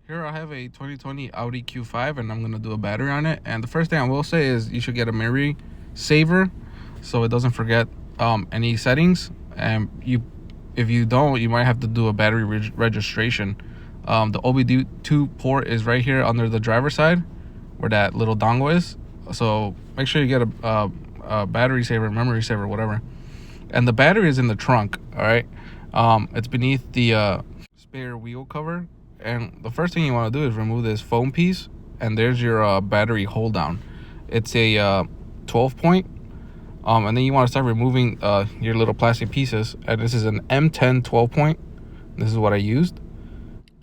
Here I have a 2020 Audi Q5 and I'm going to do a battery on it. And the first thing I will say is you should get a memory saver so it doesn't forget any settings. And if you don't, you might have to do a battery registration. The OBD2 port is right here under the driver's side where that little dongle is. So make sure you get a battery saver, memory saver, whatever. And the battery is in the trunk, all right? It's beneath the spare wheel cover. And the first thing you want to do is remove this foam piece, and there's your battery hold down. It's a 12 point, and then you want to start removing your little plastic pieces. And this is an M10 12 point. This is what I used.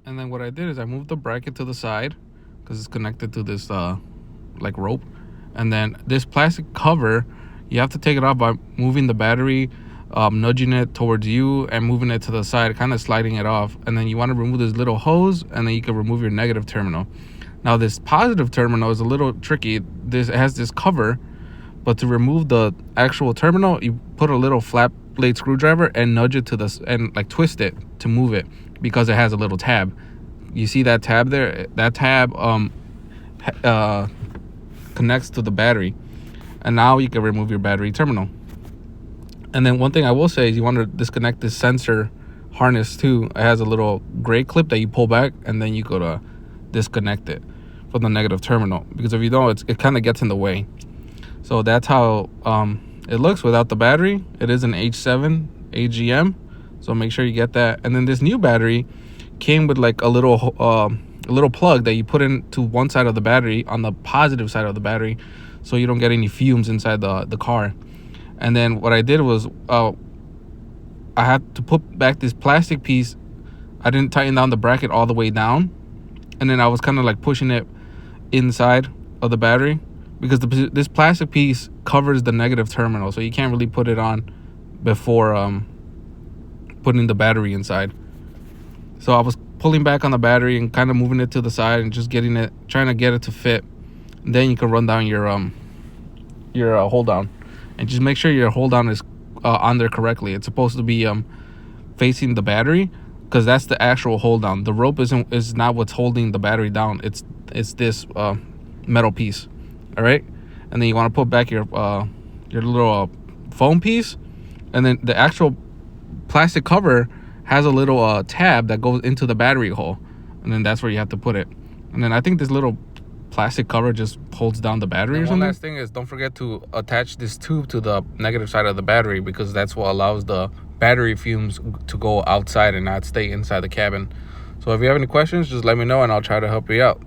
And then what I did is I moved the bracket to the side because it's connected to this like rope. And then this plastic cover, you have to take it off by moving the battery, nudging it towards you and moving it to the side, kind of sliding it off. And then you want to remove this little hose, and then you can remove your negative terminal. Now this positive terminal is a little tricky. It has this cover, but to remove the actual terminal, you put a little flat blade screwdriver and nudge it to this and like twist it to move it, because it has a little tab. You see that tab there? That tab connects to the battery, and now you can remove your battery terminal. And then one thing I will say is you want to disconnect this sensor harness too. It has a little gray clip that you pull back, and then you go to disconnect it from the negative terminal, because if you don't, it kind of gets in the way. So that's how it looks without the battery. It is an H7 AGM, so make sure you get that. And then this new battery came with like a little plug that you put into one side of the battery, on the positive side of the battery, so you don't get any fumes inside the car. And then what I did was I had to put back this plastic piece. I didn't tighten down the bracket all the way down, and then I was kind of like pushing it inside of the battery, because this plastic piece covers the negative terminal, so you can't really put it on before putting the battery inside. So I was pulling back on the battery and kind of moving it to the side and just trying to get it to fit. And then you can run down your hold down. And just make sure your hold down is on there correctly. It's supposed to be facing the battery, because that's the actual hold down. The rope is not what's holding the battery down. It's this metal piece. All right, and then you want to put back your little foam piece, and then the actual plastic cover has a little tab that goes into the battery hole, and then that's where you have to put it. And then I think this little plastic cover just holds down the battery or something. One last thing is, don't forget to attach this tube to the negative side of the battery, because that's what allows the battery fumes to go outside and not stay inside the cabin. So if you have any questions, just let me know and I'll try to help you out.